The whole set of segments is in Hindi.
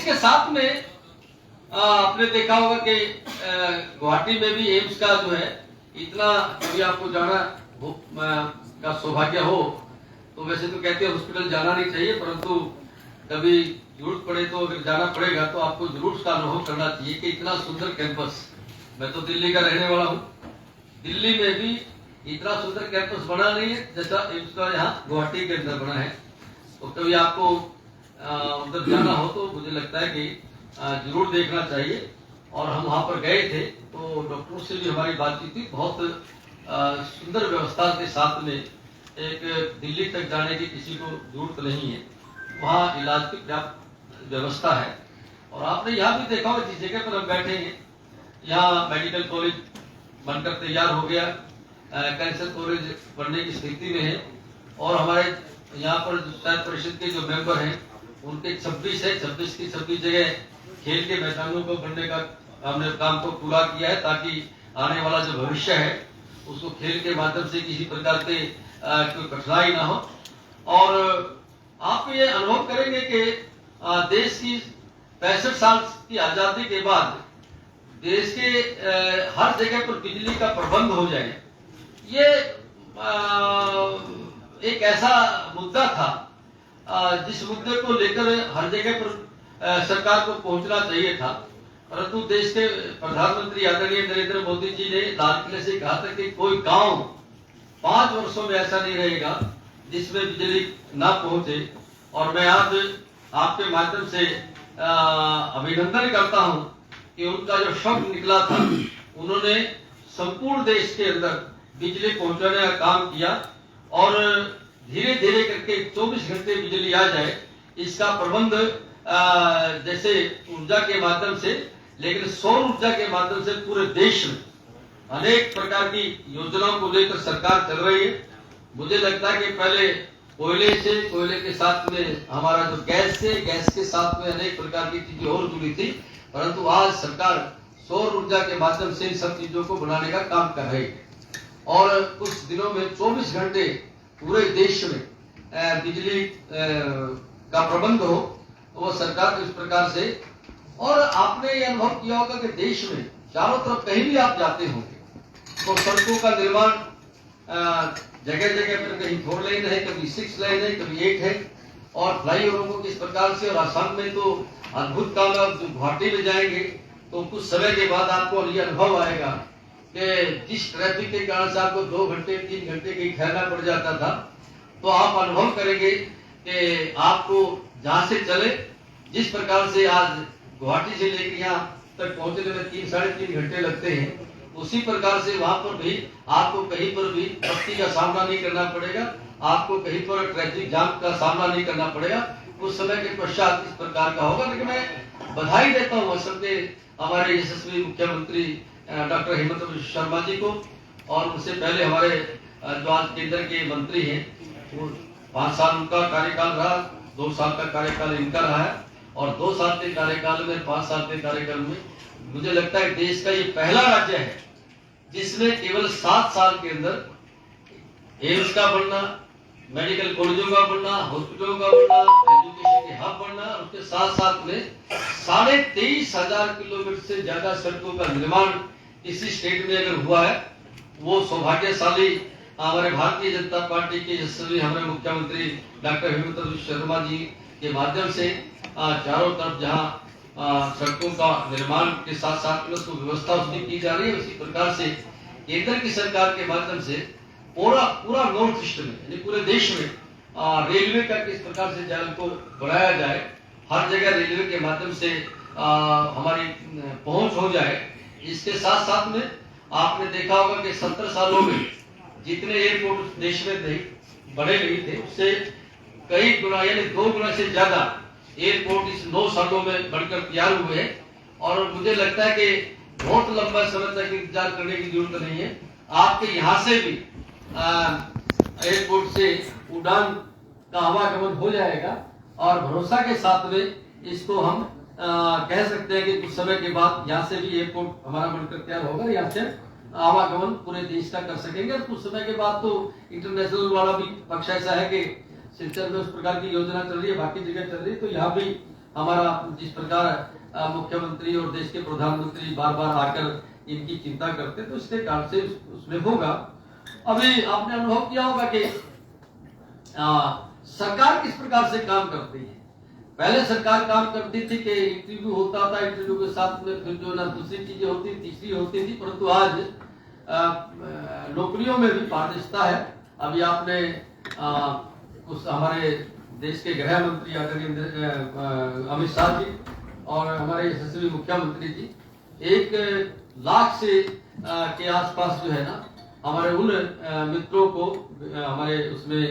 इसके साथ में आपने देखा होगा कि गुवाहाटी में भी एम्स का जो है इतना, कभी आपको जाना का सौभाग्य हो तो वैसे तो कहते हैं हॉस्पिटल जाना नहीं चाहिए, परंतु कभी जरूरत पड़े तो अगर जाना पड़ेगा तो आपको जरूर उसका अनुभव करना चाहिए कि इतना सुंदर कैंपस। मैं तो दिल्ली का रहने वाला हूँ, दिल्ली में भी इतना सुंदर कैंपस बना नहीं है जैसा एम्स का यहाँ गुवाहाटी के अंदर बना है। तो कभी आपको उधर जाना हो तो मुझे लगता है कि जरूर देखना चाहिए। और हम वहां पर गए थे तो डॉक्टरों से भी हमारी बातचीत थी, बहुत सुंदर व्यवस्था के साथ में, एक दिल्ली तक जाने की किसी को जरूरत नहीं है, वहाँ इलाज की पर्याप्त व्यवस्था है। और आपने यहाँ भी देखा होगा जिस जगह पर हम बैठे हैं, यहाँ मेडिकल कॉलेज बनकर तैयार हो गया, कैंसर कॉलेज बनने की स्थिति में है। और हमारे यहाँ पर शायद परिषद के जो मेंबर हैं उनके 26 है, 26 की 26 जगह खेल के मैदानों को बनने का हमने काम को पूरा किया है, ताकि आने वाला जो भविष्य है उसको खेल के माध्यम से किसी प्रकार के कोई कठिनाई ना हो। और आप ये अनुभव करेंगे कि देश की 65 साल की आजादी के बाद देश के हर जगह पर बिजली का प्रबंध हो जाए, ये एक ऐसा मुद्दा था जिस मुद्दे को लेकर हर जगह पर सरकार को पहुंचना चाहिए था। परंतु देश के प्रधानमंत्री आदरणीय नरेंद्र मोदी जी ने लाल किले से कहा था कि कोई गांव 5 वर्षों में ऐसा नहीं रहेगा जिसमें बिजली ना पहुंचे। और मैं आज आपके माध्यम से अभिनंदन करता हूं कि उनका जो शब्द निकला था, उन्होंने संपूर्ण देश के अंदर बिजली पहुंचाने का काम किया और धीरे धीरे करके 24 घंटे बिजली आ जाए, इसका प्रबंध जैसे ऊर्जा के माध्यम से, लेकिन सौर ऊर्जा के माध्यम से पूरे देश में अनेक प्रकार की योजनाओं को लेकर सरकार चल रही है। मुझे लगता है कि पहले कोयले के साथ में हमारा जो गैस से, गैस के साथ में अनेक प्रकार की चीजें और जुड़ी थी, परंतु आज सरकार सौर ऊर्जा के माध्यम से इन सब चीजों को बनाने का काम कर रही है। और कुछ दिनों में 24 घंटे पूरे देश में बिजली का प्रबंध हो, तो वो सरकार इस प्रकार से। और आपने ये अनुभव किया होगा कि देश में चारों तरफ कहीं भी आप जाते होंगे तो सड़कों का निर्माण जगह जगह पर, कहीं 4 लेन है, कभी 6 लेन है, कभी 8 है, और फ्लाईओवरों को किस प्रकार से। और आसाम में तो अद्भुत काम है। गुवाहाटी में जाएंगे तो कुछ समय के बाद आपको ये अनुभव आएगा कि जिस ट्रैफिक के कारण से आपको 2 घंटे 3 घंटे कहीं ठहरना पड़ जाता था, तो आप अनुभव करेंगे कि आपको जहां से चले, जिस प्रकार से आज गुवाहाटी से लेकर यहाँ तक पहुंचने में 3 साढ़े 3 घंटे लगते हैं, उसी प्रकार से वहां पर भी आपको कहीं पर भी बत्ती का सामना नहीं करना पड़ेगा, आपको कहीं पर ट्रैफिक जाम का सामना नहीं करना पड़ेगा। कुछ समय के पश्चात इस प्रकार का होगा। लेकिन मैं बधाई देता हूँ असम के हमारे यशस्वी मुख्यमंत्री डॉक्टर हेमंत बिस्वा शर्मा जी को, और उनसे पहले हमारे जो आज केंद्र के मंत्री हैं, वो 5 साल उनका कार्यकाल रहा, 2 साल का कार्यकाल इनका रहा है। और 2 साल के कार्यकाल में, 5 साल के कार्यकाल में मुझे लगता है देश का ये पहला राज्य है जिसमें केवल 7 साल के अंदर एम्स का बनना, मेडिकल कॉलेजों का बनना, हॉस्पिटलों का बनना, एजुकेशन के हब बनना, उसके साथ साथ में 23,500 किलोमीटर से ज्यादा सड़कों का निर्माण किसी स्टेट में अगर हुआ है, वो सौभाग्यशाली हमारे भारतीय जनता पार्टी के यशस्वी हमारे मुख्यमंत्री डॉक्टर हेमंत बिस्वा शर्मा जी के माध्यम से चारों तरफ जहाँ सड़कों का निर्माण के साथ साथ में उसको व्यवस्था उसकी की जा रही है, उसी प्रकार से केंद्र की सरकार के माध्यम से पूरा नॉर्थ ईस्ट में, यानी पूरे देश में रेलवे का किस प्रकार से जाल को बढ़ाया जाए, हर जगह रेलवे के माध्यम से हमारी पहुंच हो जाए। इसके साथ साथ में आपने देखा होगा कि 70 सालों में जितने एयरपोर्ट देश में बने नहीं थे, उससे कई गुना यानी 2 गुना से ज्यादा एयरपोर्ट इस 9 सालों में बढ़कर तैयार हुए हैं। और मुझे लगता है कि बहुत लंबा समय तक इंतजार करने की जरूरत नहीं है। आपके यहाँ से भी एयरपोर्ट से उड़ान का आवागमन हो जाएगा, और भरोसा के साथ में इसको हम कह सकते हैं कि कुछ समय के बाद यहाँ से भी एयरपोर्ट हमारा बनकर तैयार होगा, यहाँ से आवागमन पूरे देश का कर सकेंगे। और कुछ समय के बाद तो इंटरनेशनल वाला भी पक्ष ऐसा है कि सिलचर में उस प्रकार की योजना चल रही है, बाकी जगह चल रही है, तो यहाँ भी हमारा जिस प्रकार मुख्यमंत्री और देश के प्रधानमंत्री बार बार आकर इनकी चिंता करते, तो इसके कारण से उसमें होगा। अभी आपने अनुभव किया होगा कि सरकार किस प्रकार से काम करती है। पहले सरकार काम करती थी कि इंटरव्यू होता था, इंटरव्यू के साथ में फिर जो ना दूसरी चीजें होती, तीसरी होती थी, परंतु आज नौकरियों में भी पारदर्शिता है। अभी आपने उस हमारे देश के गृह मंत्री आदरणीय अमित शाह जी और हमारे यशस्वी मुख्यमंत्री जी 1 लाख से के आसपास जो है ना हमारे उन मित्रों को, हमारे उसमें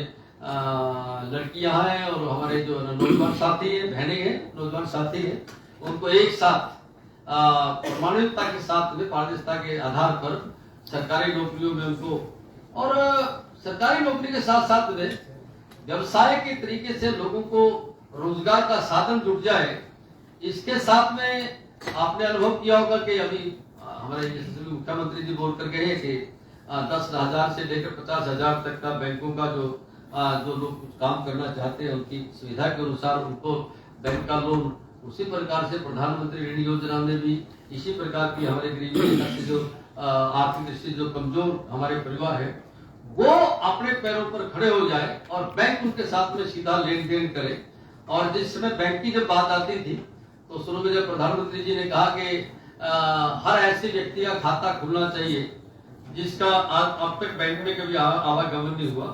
लड़कियां हैं और हमारे जो नौजवान साथी हैं, बहनें हैं, नौजवान साथी हैं, उनको एक साथ प्रमाणिकता के साथ में पारदर्शिता के आधार पर सरकारी नौकरियों में उनको, और सरकारी नौकरी के साथ साथ में व्यवसाय के तरीके से लोगों को रोजगार का साधन जुट जाए। इसके साथ में आपने अनुभव किया होगा कि अभी हमारे यशस्वी मुख्यमंत्री जी बोल कर गए कि 10,000 से लेकर 50,000 तक का बैंकों का जो लोग कुछ काम करना चाहते हैं उनकी सुविधा के अनुसार उनको बैंक का लोन, उसी प्रकार से प्रधानमंत्री ऋण योजना में भी इसी प्रकार की हमारे गरीबी से जो आर्थिक दृष्टि जो कमजोर हमारे परिवार है वो अपने पैरों पर खड़े हो जाए और बैंक उनके साथ में सीधा लेन देन करे। और जिस समय बैंक की जब बात आती थी तो शुरू में जब प्रधानमंत्री जी ने कहा कि हर ऐसे व्यक्ति का खाता खुलना चाहिए जिसका अब तक बैंक में कभी आवागमन नहीं हुआ।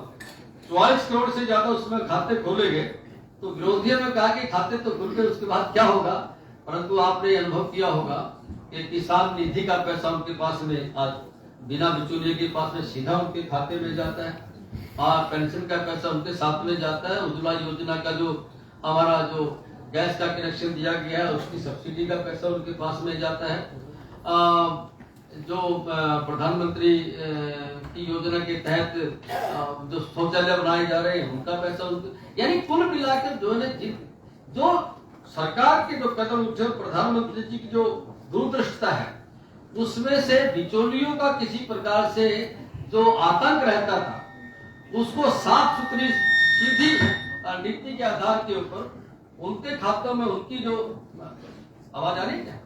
44 करोड़ से ज्यादा उसमें खाते खोले गए, तो विरोधियों ने कहा कि खाते तो खुल गए, उसके बाद क्या होगा। परंतु आपने अनुभव किया होगा कि किसान निधि का पैसा उनके पास में आज बिना बिचौलिए के पास में सीधा उनके खाते में जाता है, और पेंशन का पैसा उनके साथ में जाता है। उज्ज्वला योजना का जो हमारा जो गैस का कनेक्शन दिया गया है उसकी सब्सिडी का पैसा उनके पास में जाता है। जो प्रधानमंत्री की योजना के तहत जो शौचालय बनाए जा रहे हैं उनका पैसा उनके, यानी कुल मिलाकर जो है जो सरकार के जो कदम उठे, प्रधानमंत्री जी की जो दूरदृष्टता है उसमें से बिचौलियों का किसी प्रकार से जो आतंक रहता था उसको साफ सुथरी सीधी नीति के आधार के ऊपर उनके खातों में उनकी जो आवाज आ रही है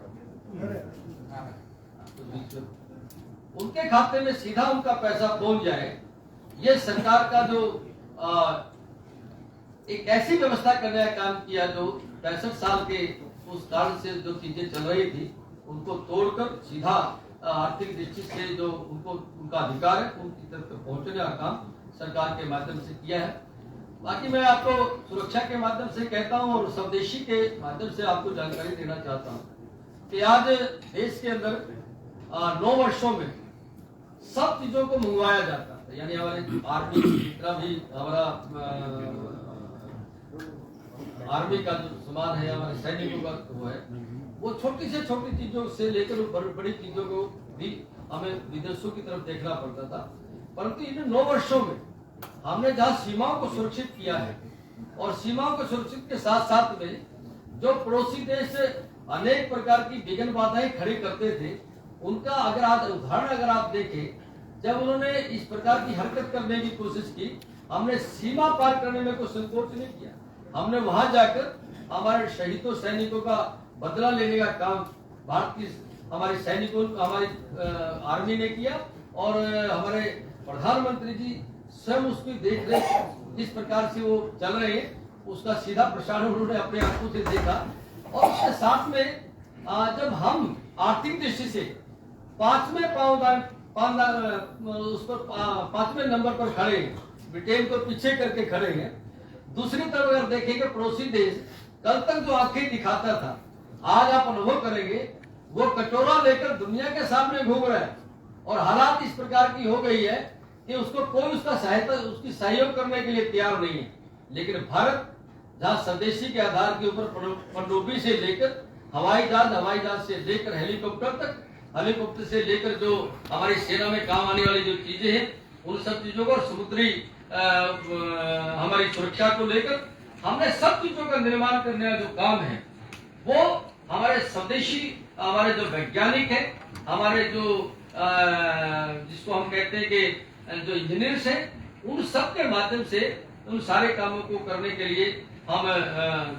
उनके खाते में सीधा उनका पैसा पहुंच जाए। ये सरकार का जो एक ऐसी व्यवस्था करने का काम किया जो 65 साल के उस काल से जो चीजें चल रही थी उनको तोड़कर सीधा आर्थिक दृष्टि से जो उनको उनका अधिकार है उनकी तरफ पहुंचने का काम सरकार के माध्यम से किया है। बाकी मैं आपको सुरक्षा के माध्यम से कहता हूं और स्वदेशी के माध्यम से आपको जानकारी देना चाहता हूं कि आज देश के अंदर 9 वर्षों में सब चीजों को मंगवाया जाता है, यानी हमारे आर्मी जितना भी हमारा आर्मी का जो सामान है, हमारे सैनिकों का वो है, वो छोटी से छोटी चीजों से लेकर बड़ी चीजों को भी हमें विदेशों की तरफ देखना पड़ता था। परंतु इन 9 वर्षों में हमने जहाँ सीमाओं को सुरक्षित किया है और सीमाओं को सुरक्षित के साथ साथ में जो पड़ोसी देश अनेक प्रकार की विघ्न बाधाएं खड़ी करते थे उनका अगर आज उदाहरण अगर आप देखें, जब उन्होंने इस प्रकार की हरकत करने की कोशिश की, हमने सीमा पार करने में कोई संकोच नहीं किया। हमने वहां जाकर हमारे शहीदों सैनिकों का बदला लेने का काम भारत की हमारे सैनिकों हमारी आर्मी ने किया और हमारे प्रधानमंत्री जी स्वयं उसकी देख रेख जिस प्रकार से वो चल रहे हैं उसका सीधा प्रसारण उन्होंने अपने आंखों से देखा। और उसके साथ में जब हम आर्थिक दृष्टि से पांचवें नंबर पर खड़े हैं, ब्रिटेन को पीछे करके खड़े हैं। दूसरी तरफ अगर देखेंगे पड़ोसी देश कल तक जो आंखें दिखाता था, आज आप अनुभव करेंगे वो कटोरा लेकर दुनिया के सामने घूम रहा है और हालात इस प्रकार की हो गई है कि उसको कोई उसका सहायता उसकी सहयोग करने के लिए तैयार नहीं है। लेकिन भारत जहां स्वदेशी के आधार के ऊपर पनडुब्बी से लेकर हवाई जहाज से लेकर हेलीकॉप्टर तक, हेलीकॉप्टर से लेकर जो हमारी सेना में काम आने वाली जो चीजें हैं उन सब चीजों को, समुद्री हमारी सुरक्षा को लेकर हमने सब चीजों का निर्माण करने का जो काम है वो हमारे स्वदेशी हमारे जो वैज्ञानिक है, हमारे जो जिसको हम कहते हैं कि जो इंजीनियर्स हैं, उन सब के माध्यम से उन सारे कामों को करने के लिए हम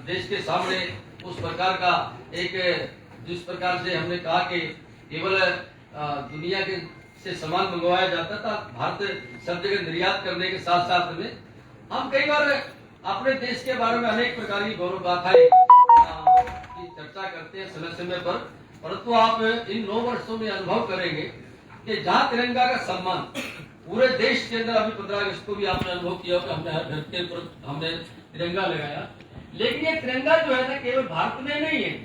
देश के सामने उस प्रकार का एक, जिस प्रकार से हमने कहा कि केवल दुनिया के से सामान मंगवाया जाता था, भारत सब जगह निर्यात करने के साथ साथ में हम कई बार अपने देश के बारे में अनेक प्रकार की गौरव गाथाएं की चर्चा करते हैं समय समय पर, परंतु आप इन 9 वर्षों में अनुभव करेंगे कि जहाँ तिरंगा का सम्मान पूरे देश के अंदर, अभी 15 अगस्त को भी आपने अनुभव किया कि हमने हर घर के ऊपर हमने तिरंगा लगाया, लेकिन ये तिरंगा जो है ना केवल भारत में नहीं है,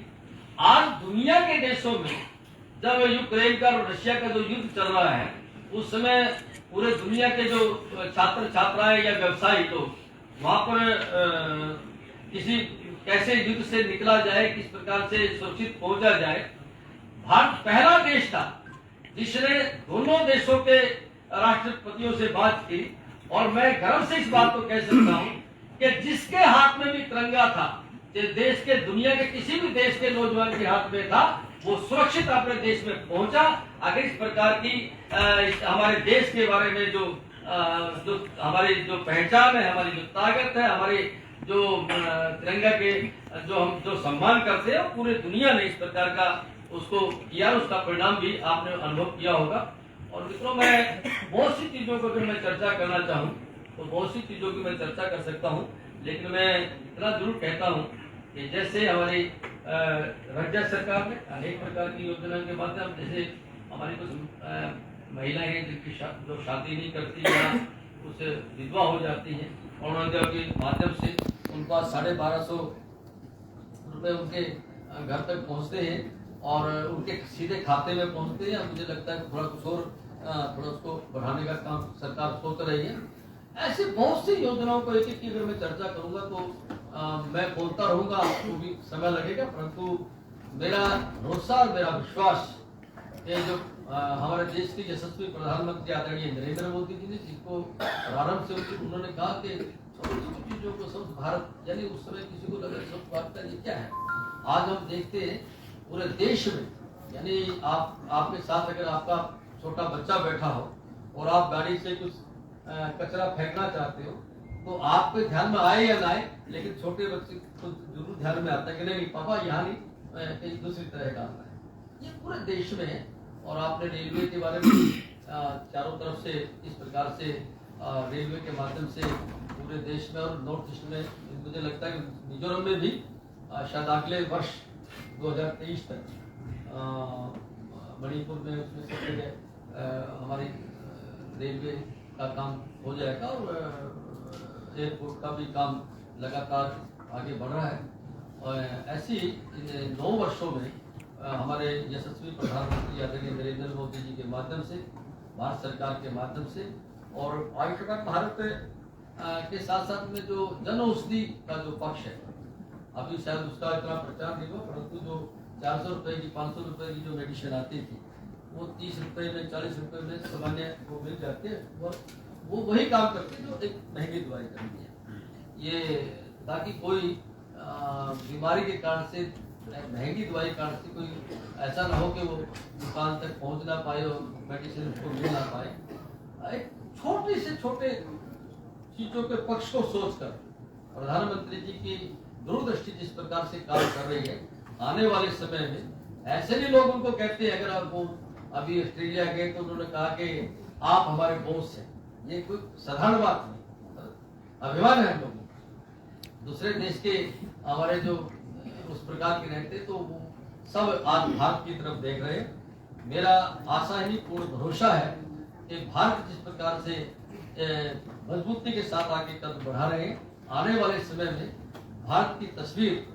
आज दुनिया के देशों में जब यूक्रेन का और रशिया का जो युद्ध चल रहा है, उस समय पूरे दुनिया के जो छात्र छात्राएं या व्यवसायी लोग वहां पर किसी कैसे युद्ध से निकला जाए, किस प्रकार से सुरक्षित पहुंचा जाए, भारत पहला देश था जिसने दोनों देशों के राष्ट्रपतियों से बात की। और मैं गर्व से इस बात को कह सकता हूं कि जिसके हाथ में भी तिरंगा था, देश के दुनिया के किसी भी देश के नौजवान के हाथ में था, वो सुरक्षित अपने देश में पहुंचा। अगर इस प्रकार की हमारे देश के बारे में जो हमारी जो पहचान है, हमारी जो ताकत है, हमारे जो तिरंगा के जो हम जो सम्मान करते हैं, पूरे दुनिया ने इस प्रकार का उसको किया, उसका परिणाम भी आपने अनुभव किया होगा। और मित्रों, मैं बहुत सी चीजों को अगर मैं चर्चा करना चाहूँ तो बहुत सी चीजों की मैं चर्चा कर सकता हूँ, लेकिन मैं इतना जरूर कहता हूँ कि जैसे हमारी राज्य सरकार ने अनेक प्रकार की योजनाओं के माध्यम, जैसे हमारी कुछ महिलाएं हैं जिनकी जो शादी नहीं करती या कुछ विधवा हो जाती हैं, अरुणोदय के माध्यम से उनका 1250 रुपए उनके घर तक पहुंचते हैं और उनके सीधे खाते में पहुंचते हैं। मुझे लगता है थोड़ा कुछ और थोड़ा उसको बढ़ाने का काम सरकार सोच रही है। ऐसे बहुत सी योजनाओं को एक एक की अगर मैं चर्चा करूंगा तो मैं बोलता रहूंगा, आपको भी समय लगेगा, परंतु मेरा भरोसा और मेरा विश्वास ये जो हमारे देश के यशस्वी प्रधानमंत्री आदरणीय नरेंद्र मोदी जी ने, जिसको प्रारंभ से उन्होंने कहा कि छोटी छोटी चीजों को स्वच्छ भारत, यानी उस समय किसी को लगा स्वच्छ भारत का ये क्या है, आज हम देखते हैं पूरे देश में, यानी आपके साथ अगर आपका छोटा बच्चा बैठा हो और आप गाड़ी से कुछ कचरा फेंकना चाहते हो तो आपके ध्यान में आए या ना आए, लेकिन छोटे बच्चे को जरूर ध्यान में आता है कि नहीं पापा यहाँ नहीं, कहीं दूसरी तरह डालना है। ये पूरे देश में है। और आपने रेलवे के बारे में चारों तरफ से इस प्रकार से रेलवे के माध्यम से पूरे देश में और नॉर्थ ईस्ट में, मुझे लगता है कि मिजोरम में भी शायद अगले वर्ष 2023 तक, मणिपुर में उसमें सब जगह हमारी रेलवे का काम हो जाएगा और एयरपोर्ट का भी काम लगातार आगे बढ़ रहा है। और ऐसी इन 9 वर्षों में हमारे यशस्वी प्रधानमंत्री आदरणीय नरेंद्र मोदी जी के माध्यम से, भारत सरकार के माध्यम से और आयुष्मान भारत के साथ साथ में जो जन औषधि का जो पक्ष है, अभी शायद उसका इतना प्रचार नहीं हुआ, परंतु जो 400 रुपए की 500 रुपए की जो मेडिसिन आती थी वो 30 रुपए में 40 रुपए में सामान्य वो मिल जाती है और वो वही काम करती है जो एक महंगी दवाई करती है। ये ताकि कोई बीमारी के कारण से, महंगी दवाई कारण से कोई ऐसा ना हो कि वो दुकान तक पहुंच ना पाए और मेडिसिन उसको मिल ना पाए। एक छोटे से छोटे चीजों के पक्ष को सोचकर प्रधानमंत्री जी की दूरदृष्टि जिस प्रकार से काम कर रही है, आने वाले समय में ऐसे भी लोग उनको कहते हैं, अगर आप वो अभी ऑस्ट्रेलिया गए तो उन्होंने कहा कि आप हमारे बॉस हैं। ये कोई साधारण बात नहीं, अभिमान है हम लोगों। दूसरे देश के हमारे जो उस प्रकार के रहते तो वो सब आज भारत की तरफ देख रहे हैं। मेरा आशा ही पूर्ण भरोसा है कि भारत जिस प्रकार से मजबूती के साथ आगे कदम बढ़ा रहे हैं, आने वाले समय में भारत की तस्वीर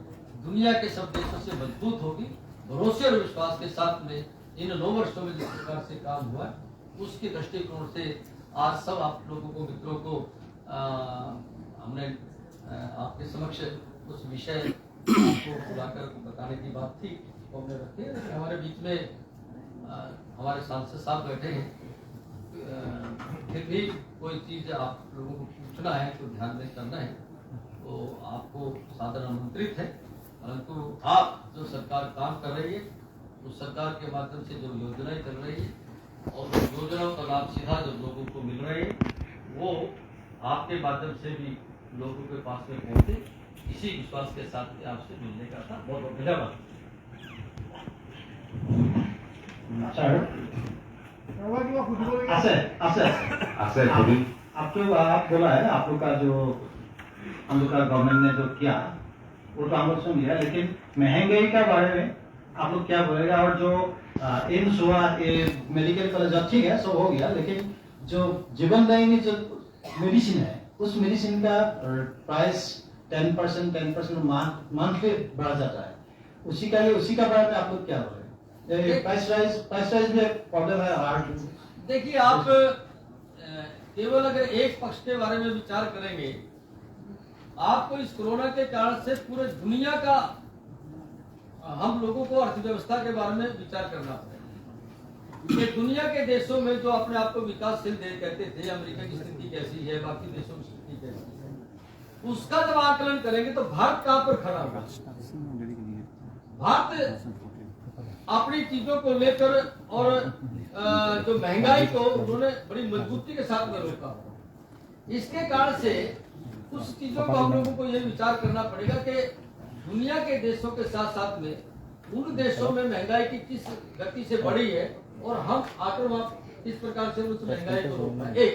दुनिया के सब देशों से मजबूत होगी। भरोसे और विश्वास के साथ में इन 9 वर्षों में जिस प्रकार से काम हुआ है, उसके दृष्टिकोण से आज सब आप लोगों को, मित्रों को हमने आपके समक्ष कुछ विषय आपको बुलाकर बताने की बात थी, वो हमने रखी है। हमारे बीच में हमारे सांसद साहब बैठे हैं, फिर भी कोई चीज आप लोगों को पूछना है तो ध्यान में करना है तो आपको सादर आमंत्रित है। परंतु आप जो सरकार काम कर रही है, उस सरकार के माध्यम से जो योजनाएं चल रही है और योजनाओं का लाभ सीधा जो लोगों को मिल रहे हैं, वो आपके माध्यम से भी लोगों के पास में पहुंचे इसी विश्वास के साथ आपसे मिलने का था। बहुत बहुत धन्यवाद। आप जो आप बोला है, आप लोग का जो हम लोग का गवर्नमेंट ने जो किया वो तो हम लोग सुन लिया, लेकिन महंगाई के बारे में आप लोग क्या बोलेगा? और जो एम्स हुआ, मेडिकल कॉलेज ठीक है, सब हो गया, लेकिन जो जीवन दायिनी जो मेडिसिन है, उस मेडिसिन का प्राइस 10% मंथली बढ़ा जाता है। उसी का बारे में आप लोग क्या बोले? प्राइस राइज में प्रॉब्लम है। हार्ड देखिए, आप केवल अगर एक पक्ष के बारे में विचार करेंगे, आपको इस कोरोना के कारण से पूरे दुनिया का हम लोगों को अर्थव्यवस्था के बारे में विचार करना पड़ेगा कि दुनिया के देशों में जो अपने आप को विकासशील देश कहते थे, अमेरिका की स्थिति कैसी है, बाकी देशों की स्थिति कैसी है, उसका जब आकलन करेंगे तो भारत कहां पर खड़ा होगा। भारत अपनी चीजों को लेकर और जो महंगाई को उन्होंने बड़ी मजबूती के साथ में रोका। इसके कारण से कुछ चीजों को हम लोगों को ये विचार करना पड़ेगा कि दुनिया के देशों के साथ साथ में उन देशों में महंगाई की किस गति से बढ़ी है और हम आकर वहां किस प्रकार से उस महंगाई को रोकना है। एक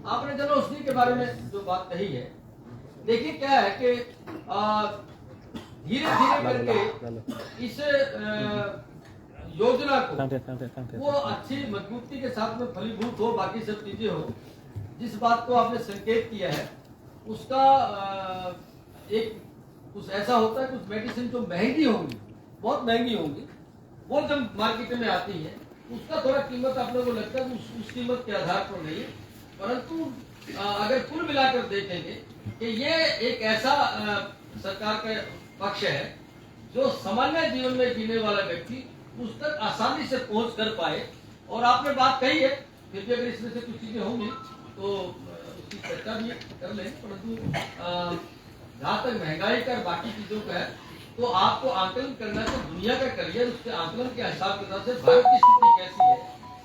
आपने जनऔषधि के बारे में जो बात कही है, देखिए क्या है कि धीरे धीरे करके इस योजना को वो अच्छी मजबूती के साथ में फलीभूत हो, बाकी सब चीजें हो। जिस बात को आपने संकेत किया है उसका एक कुछ ऐसा होता है, कुछ मेडिसिन जो महंगी होंगी, बहुत महंगी होंगी, वो जब मार्केट में आती है उसका थोड़ा कीमत आप लोगों को लगता है उस कीमत के आधार पर नहीं है, परंतु अगर कुल मिलाकर देखेंगे कि ये एक ऐसा सरकार का पक्ष है जो सामान्य जीवन में जीने वाला व्यक्ति उस तक आसानी से पहुंच कर पाए। और आपने बात कही है, फिर भी अगर इसमें से कुछ चीजें होंगी तो उसकी चर्चा भी कर लें, परंतु जहाँ तक महंगाई का बाकी चीजों का है तो आपको आकलन करना है, तो दुनिया का करियर उसके आकलन के हिसाब किताब से भारत की स्थिति कैसी है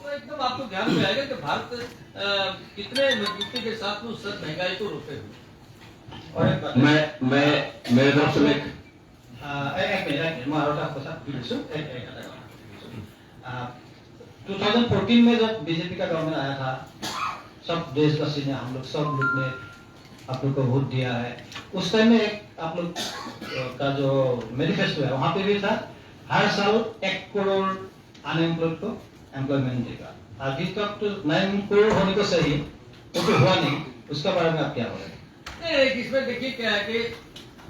तो एकदम आपको ध्यान में आएगा कि भारत कितने मजबूती के साथ उस महंगाई को रोके हुए। और मैं मेरे तरफ से एक मिनट मैं और आपको साथ बिल्सु 2014 में जब बीजेपी का गवर्नमेंट आया था, सब देशवासी ने, हम लोग सब लोग ने आप लोग को वोट दिया है। उस टाइम में एक आप लोग का जो मैनिफेस्टो है वहां पे भी था, हर साल 1 करोड़ अनएम्प्लॉयड को एम्प्लॉयमेंट देगा। अभी तक तो 9 करोड़ होने को चाहिए, वो तो हुआ नहीं। उसका बारे में आप क्या बोलेंगे? इसमें देखिए क्या है कि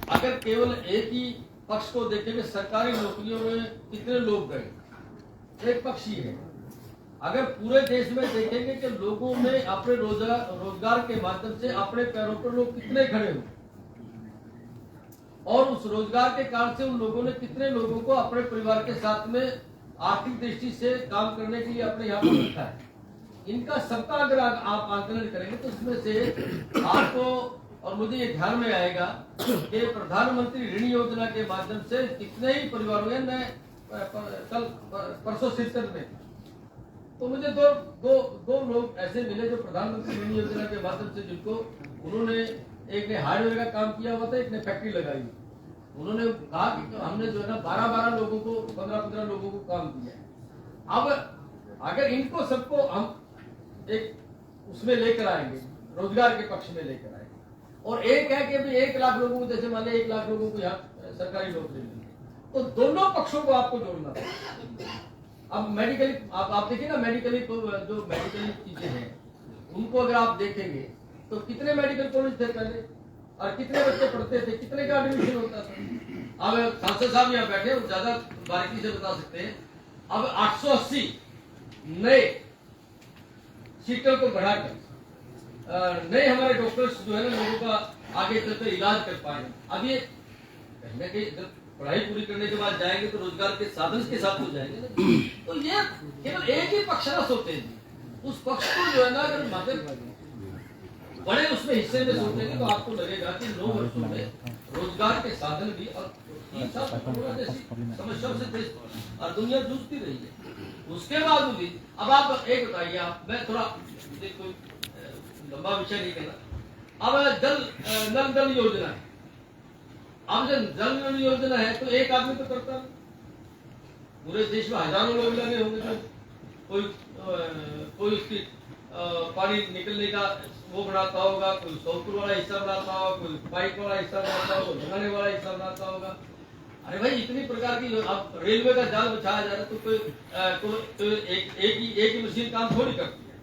अगर केवल एक ही पक्ष को देखेंगे, सरकारी नौकरियों में कितने लोग गए, एक पक्ष ही है। अगर पूरे देश में देखेंगे कि लोगों में अपने रोजगार के माध्यम से अपने पैरों पर लोग कितने खड़े हुए और उस रोजगार के कारण से उन लोगों ने कितने लोगों को अपने परिवार के साथ में आर्थिक दृष्टि से काम करने के लिए अपने यहाँ पर रखा है, इनका सबका अगर आप आकलन करेंगे तो इसमें से आपको और मुझे ये ध्यान में आएगा कि प्रधानमंत्री ऋण योजना के माध्यम से कितने ही परिवारों ने कल परसों सिलसिले में तो मुझे दो लोग ऐसे मिले जो प्रधानमंत्री ऋण योजना के माध्यम से, जिनको उन्होंने, एक ने हार्डवेयर का काम किया हुआ था, एक ने फैक्ट्री लगाई। उन्होंने कहा कि हमने जो है ना 12 लोगों को, 15 लोगों को काम किया। अब अगर इनको सबको हम एक उसमें लेकर आएंगे, रोजगार के पक्ष में लेकर आएंगे, और एक है कि अभी 1 लाख लोगों को, जैसे मान लिया 1 लाख लोगों को यहाँ सरकारी नौकरी मिली, तो दोनों पक्षों को आपको जोड़ना पड़ेगा। अब मेडिकली आप देखिए ना, मेडिकली तो जो मेडिकली चीजें हैं उनको अगर आप देखेंगे तो कितने मेडिकल कॉलेज थे पहले और कितने बच्चे पढ़ते थे, कितने का एडमिशन होता था। अब सांसद साहब यहाँ बैठे और ज्यादा बारीकी से बता सकते हैं। अब 880 नए सीटों को बढ़ाकर नए हमारे डॉक्टर्स जो है ना लोगों का आगे चलकर इलाज कर पाए। अब ये कहीं ना कहीं जब पढ़ाई पूरी करने के बाद जाएंगे तो रोजगार के साधन के साथ हो जाएंगे। तो ये केवल एक ही पक्ष ना सोचते हैं, उस पक्ष को जो है ना अगर मतलब बड़े उसमें हिस्से में सोचेंगे तो आपको लगेगा कि 9 वर्षों में रोजगार के साधन भी और जैसी समस्याओं से देश और दुनिया जूझती रही है। उसके बाद भी अब आप एक बताइए, आप मैं थोड़ा कोई लंबा विषय नहीं कहना। अब नल जल योजना अब जब जल जीवन योजना है तो एक आदमी तो करता है, पूरे देश में हजारों लोग लगे होंगे, तो कोई उसकी पानी निकलने का वो बनाता होगा, कोई सोलपुर वाला हिस्सा बनाता होगा, कोई पाइप वाला हिस्सा बनाता होगा, लगाने वाला हिस्सा बनाता होगा। अरे भाई इतनी प्रकार की अब रेलवे का जाल बिछाया जा रहा है, तो एक ही मशीन काम थोड़ी करती है,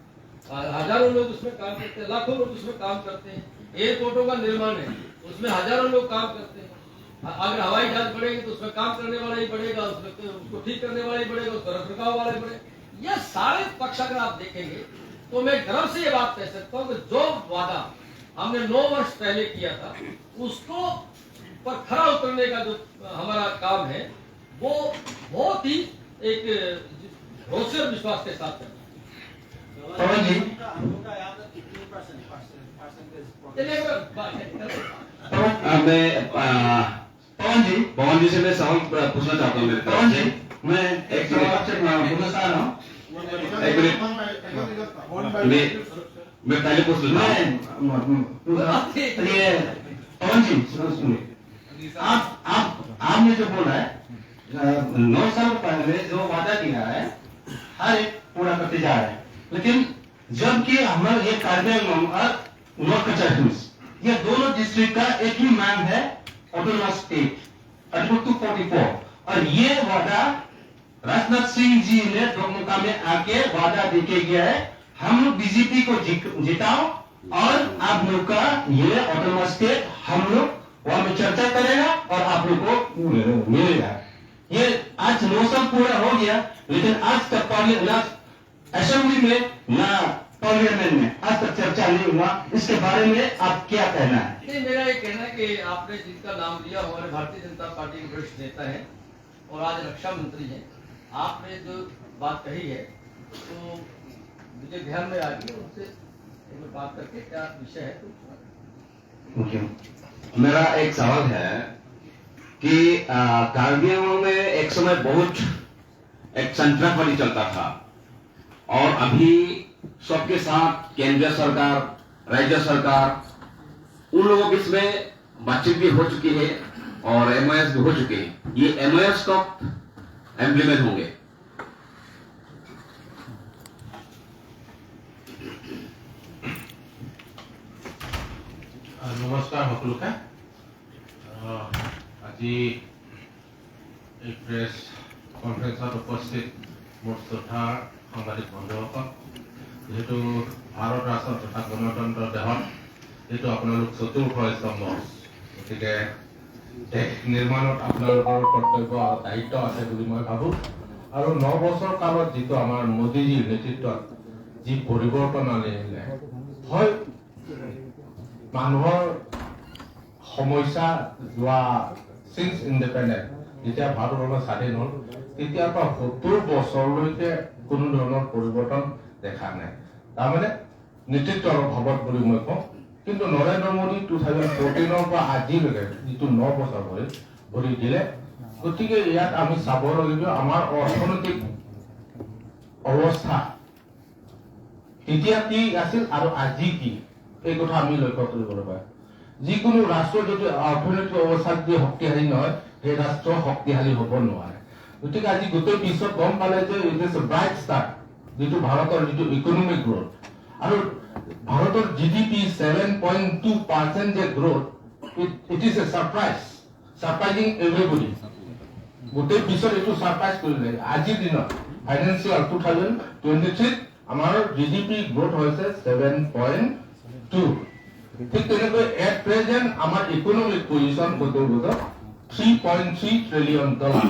हजारों लोग उसमें काम करते हैं, लाखों लोग उसमें काम करते हैं। एयरपोर्टों का निर्माण है, उसमें हजारों लोग काम करते हैं। अगर हवाई जहाज बढ़ेंगे तो उसमें काम करने वाला ही बढ़ेगा, उसमें उसको ठीक करने वाला ही बढ़ेगा, उसको रखरखाव वाला ही बढ़ेगा। यह सारे पक्ष अगर आप देखेंगे तो मैं गर्व से ये बात कह सकता हूँ कि जो वादा हमने 9 वर्ष पहले किया था उसको पर खरा उतरने का जो हमारा काम है वो बहुत ही एक भरोसे और विश्वास के साथ करना। पवन जी, पवन जी से मैं सवाल पूछना चाहता हूँ। मेरे पवन तरफ जी, से मैं एक सवाल आपसे पूछना चाह रहा हूँ। एक मिनट, मैं पहले पूछ लेता हूँ। ये पवन जी सुनिए, आपने जो बोला है 9 साल पहले जो वादा किया है हर एक पूरा करते जा रहे हैं, लेकिन जबकि हमारे ये कार्बन और नॉर्थ कचहरी ये दोनों डिस्ट्रिक्ट का एक ही मांग है ऑटोनॉमस स्टेट आर्टिकल 244, और ये वादा राजनाथ सिंह जी ने दोमुखा में आके वादा देके गया है, हम लोग बीजेपी को जिताओ और आप लोग का ये ऑटोनॉमस स्टेट हम लोग वहां में चर्चा करेगा और आप लोग को मिलेगा। ये आज 9 साल पूरा हो गया, लेकिन आज तक पार्लियामेंट असेंबली में ना पार्लियामेंट में आज तक चर्चा नहीं हुआ। इसके बारे में आप क्या कहना है? नहीं, मेरा ये कहना है कि आपने जिनका नाम लिया हमारे भारतीय जनता पार्टी के वरिष्ठ नेता है और आज रक्षा मंत्री हैं, आपने जो बात कही है तो मुझे ध्यान में आ गई, उनसे एक बात करके क्या विषय है तो मेरा एक सवाल है कि कारगिल में एक समय बहुत एक संतराफली चलता था और अभी सबके साथ केंद्रीय सरकार, राज्य सरकार उन लोगों के इसमें बातचीत भी हो चुकी है और MOS भी हो चुके हैं। ये MOS कब इम्प्लीमेंट होंगे? नमस्कार সকলোকে। আজি এই প্ৰেছ কনফাৰেন্সত উপস্থিত মোৰ শ্ৰদ্ধা সাংবাদিক বন্ধুসকল, যেহেতু ভাৰত ৰাষ্ট্ৰ তথা গণতন্ত্ৰ দেশত যেহেতু আপোনালোক চতুৰ্থ স্তম্ভ, গতিকে দেশ নিৰ্মাণত আপোনালোকৰ কৰ্তব্য আৰু দায়িত্ব আছে বুলি মই ভাবোঁ। আৰু 9 বছৰ কালত যিটো আমাৰ মোদীজীৰ নেতৃত্বত যি পৰিৱৰ্তন আনিলে, হয় মানুহৰ সমস্যা যোৱা সিন্স ইণ্ডিপেণ্ডেণ্ট যেতিয়া ভাৰতবৰ্ষ স্বাধীন হ'ল তেতিয়াৰ পৰা 70 বছৰলৈকে কোনো ধৰণৰ পৰিৱৰ্তন দেখা নাই। তাৰমানে নেতৃত্বৰ অভাৱত বুলি মই কওঁ। কিন্তু নৰেন্দ্ৰ মোদী 2014 পৰা আজিলৈকে যিটো 9 বছৰ ভৰি দিলে, গতিকে ইয়াত আমি চাব লাগিব আমাৰ অৰ্থনৈতিক অৱস্থা তেতিয়া কি আছিল আৰু আজি কি, এই কথা আমি লক্ষ্য কৰিব লাগিব। যিকোনো ৰাষ্ট্ৰ যদি অৰ্থনৈতিক অৱস্থা যদি শক্তিশালী নহয়, সেই ৰাষ্ট্ৰ শক্তিশালী হ'ব নোৱাৰে। গতিকে আজি গোটেই বিশ্বত গম পালে যে it is a bright star, যিটো ভাৰতৰ যিটো ইকনমিক গ্ৰোথ আৰু ভাৰতৰ GDP 7.2% যে growth, it is a surprising everybody. গোটেই বিশ্বত এইটো সাৰপ্ৰাইজ কৰিলে। আজিৰ দিনত ফাইনেন্সিয়েল 2023 আমাৰ GDP গ্ৰোথ হৈছে 7.2। ঠিক তেনেকৈ এট প্ৰেজেন্ট আমাৰ ইকনমিক পজিশন কত 3.3 ট্ৰিলিয়ন ডলাৰ।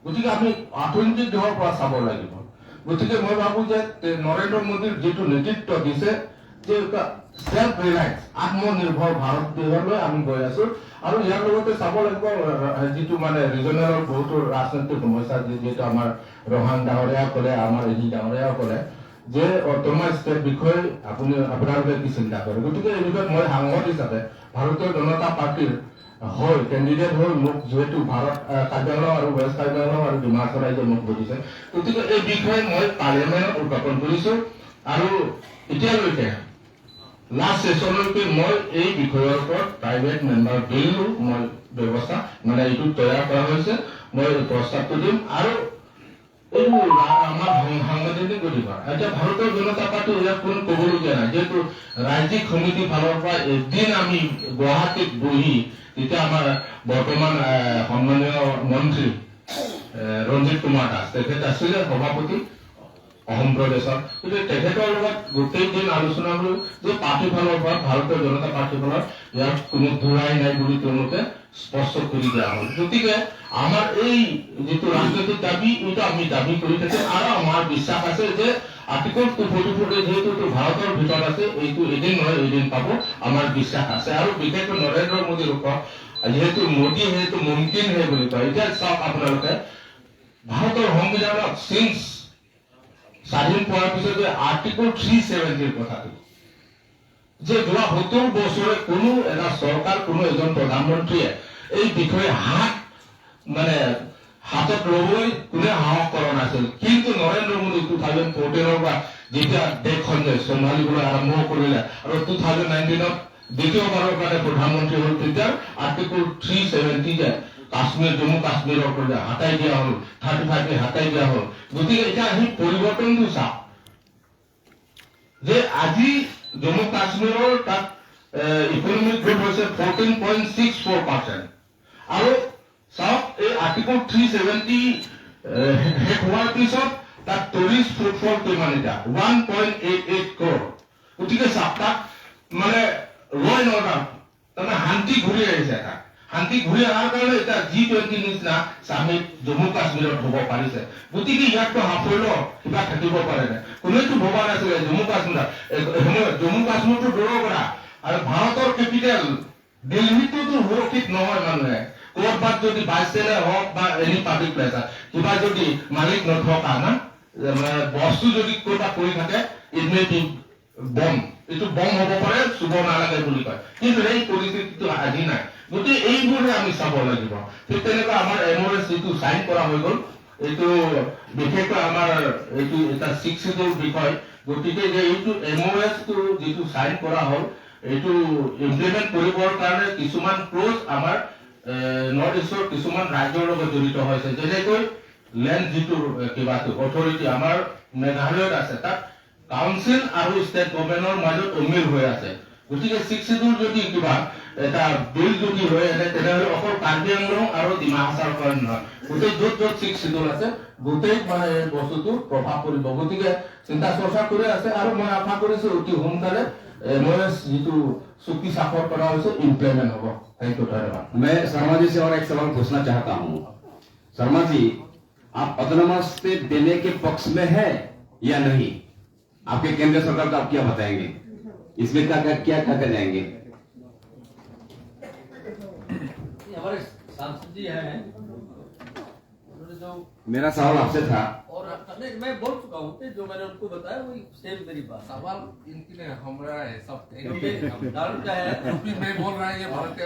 গতিকে আমি অৰ্থনৈতিক দিশৰ পৰা চাব লাগিব। গতিকে মই ভাবো যে নৰেন্দ্ৰ মোদীৰ যিটো নেতৃত্ব দিছে, যে সেলফ ৰিলায়েন্স আত্মনিৰ্ভৰ ভাৰত দিশলৈ আমি গৈ আছো। আৰু ইয়াৰ লগতে চাব লাগিব যিটো মানে ৰিজনেলৰ বহুতো ৰাজনৈতিক সমস্যা, যিটো আমাৰ ৰহান ডাঙৰীয়া ক'লে, আমাৰ এজি ডাঙৰীয়া ক'লে যে অট'নমাছ ষ্টেট বিষয়ে আপোনালোকে কি চিন্তা কৰে। গতিকে এই বিষয়ত মই সাংসদ হিচাপে ভাৰতীয় জনতা পাৰ্টীৰ হৈ কেণ্ডিডেট হৈ মোক যিহেতু ভাৰত কাৰ্বি আংলং আৰু ৱেষ্ট কাৰ্বি আংলং আৰু ডিমাচা ৰাইজে মোক বুজিছে, গতিকে এই বিষয়ে মই পাৰ্লিয়ামেণ্টত উত্থাপন কৰিছো। আৰু এতিয়ালৈকে লাষ্ট ছেছনলৈকে মই এই বিষয়ৰ ওপৰত প্ৰাইভেট মেম্বাৰ বিলো মই ব্যৱস্থা মানে এইটো তৈয়াৰ কৰা হৈছে মই প্ৰস্তাৱটো দিম আৰু আমাৰ সাংবিধানিক অধিকাৰ এতিয়া ভাৰতীয় জনতা পাৰ্টি ইয়াত কোনো ক'বলগীয়া নাই যিহেতু ৰাজ্যিক সমিতি ফালৰ পৰা এদিন আমি গুৱাহাটীত বহি তেতিয়া আমাৰ বৰ্তমান সন্মানীয় মন্ত্ৰী ৰঞ্জিত কুমাৰ দাস তেখেত আছিলে সভাপতি অসম প্ৰদেশৰ কিন্তু তেখেতৰ লগত গোটেই দিন আলোচনা কৰি যে পাৰ্টি ফালৰ পৰা ভাৰতীয় জনতা পাৰ্টি ফালৰ ইয়াত কোনো ধৰাই নাই বুলি তেওঁলোকে স্পষ্ট কৰি দিয়া হ'ল গতিকে আমাৰ এই যিটো ৰাজনৈতিক দাবী এইটো আমি দাবী কৰি থাকিম আৰু আমাৰ বিশ্বাস আছে যে আৰ্টিকল 244 যেহেতু ভাৰতৰ ভিতৰত আছে এইটো এদিন নহয় এদিন পাব আমাৰ বিশ্বাস আছে আৰু বিশেষকৈ নৰেন্দ্ৰ মোদীৰ ওপৰত যেহেতু মোদী যেহেতু মুমকিন হে বুলি কয় এতিয়া চাওক আপোনালোকে ভাৰতৰ সংবিধানত সিন্স স্বাধীন পোৱাৰ পিছত যে আৰ্টিকল 370 কথাটো যে যোৱা 70 বছৰে কোনো এটা চৰকাৰ কোনো এজন প্ৰধানমন্ত্ৰীয়ে এই বিষয়ে মানে হাতত ল'বলৈ কোনে সাহস কৰা নাছিল কিন্তু নৰেন্দ্ৰ মোদী 2014 পৰা যেতিয়া দেশখন চম্ভালিবলৈ আৰম্ভ কৰিলে আৰু 2019ত দ্বিতীয়বাৰৰ কাৰণে প্ৰধানমন্ত্ৰী হ'ল তেতিয়া আৰ্টিকল 370 যে কাশ্মীৰ জম্মু কাশ্মীৰৰ পৰা হাতাই দিয়া হ'ল 35 হাতাই দিয়া হ'ল গতিকে এতিয়া আমি পৰিৱৰ্তনটো চাওঁ যে আজি জম্মু কাশ্মীৰৰ তাত ইকনমিক গ্ৰোথ হৈছে 14.64% আৰু চাওক এই আৰ্টিকল 370 শেষ হোৱাৰ পিছত তাত টুৰিষ্ট ফুটফল কিমান এতিয়া 1.88 crore গতিকে চাওক তাত মানে ল এণ্ড অৰ্ডাৰ তাৰমানে শান্তি ঘূৰি আহিছে তাত শান্তি ঘূৰি অহাৰ কাৰণে এতিয়া G20 নিচিনা সামিট জম্মু কাশ্মীৰত হ'ব পাৰিছে গতিকে ইয়াততো সাফল্য কিবা থাকিব পাৰে নে কোনেতো ভবা নাছিলে জম্মু কাশ্মীৰটো দূৰৰ পৰা আৰু ভাৰতৰ কেপিটেল দিল্লীটোতো সুৰক্ষিত নহয় মানুহে ক'ৰবাত যদি বাইচেলে হওক বা এনি পাব্লিক প্লেচ কিবা যদি মালিক নথকা না বস্তু যদি ক'ৰবাত পৰি থাকে ইট মে বি বম এইটো বম হ'ব পাৰে চুব নালাগে বুলি কয় কিন্তু এই পৰিস্থিতিটো আজি নাই গতিকে এইবোৰে আমি চাব লাগিব ঠিক তেনেকৈ আমাৰ MOS যিটো চাইন কৰা হৈ গ'ল এইটো বিশেষকৈ আমাৰ এইটো এটা 6 শিডিউল বিষয় গতিকে যে এইটো MOS টো যিটো চাইন কৰা হ'ল এইটো ইমপ্লিমেন্ট কৰিবৰ কাৰণে কিছুমান ক্লজ আমাৰ নৰ্থ ইষ্টৰ কিছুমান ৰাজ্যৰ লগত জড়িত হৈছে যেনেকৈ লেণ্ড যিটো কিবাটো অথৰিটি আমাৰ মেঘালয়ত আছে তাত কাউন্সিল আৰু ষ্টেট গভৰ্ণমেণ্টৰ মাজত অমিল হৈ আছে গতিকে 6 শিডিউল যদি কিবা এটা বিল যদি হয় তেনেহ'লে অকল কাৰ্বি আংলং আৰু ডিমা হাছাৰ কাৰণে নহয় গোটেই য'ত 6 শিডিউল আছে গোটেই মানে বস্তুটো প্ৰভাৱ পৰিব গতিকে চিন্তা চৰ্চা কৰি আছে আৰু মই আশা কৰিছোঁ অতি সোনকালে MOS যিটো চুক্তি স্বাক্ষৰ কৰা হৈছে ইমপ্লিমেন্ট হ'ব थैंक यू धन्यवाद मैं शर्मा जी से और एक सवाल पूछना चाहता हूँ शर्मा जी आप ऑटोनोमस पे देने के पक्ष में है या नहीं आपके केंद्र सरकार को आप क्या बताएंगे इसमें क्या जाएंगे हमारे सांसद जी हैं उन्होंने जो मेरा सवाल आपसे था और मैं बोल चुका हूँ कि जो मैंने उनको बताया वही सेम मेरी बात सवाल इनके लिए हमारा है सब कारण क्या है मैं बोल रहा है ये भारतीय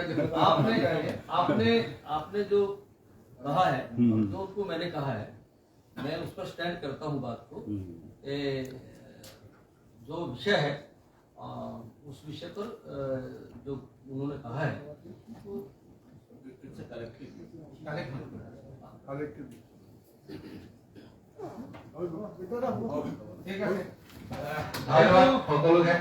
आपने जो कहा है जो उनको मैंने कहा है मैं उस पर स्टैंड करता हूँ बात को जो विषय है उस विषय पर जो उन्होंने कहा है ঠিক আছে ধন্যবাদ সকলোকে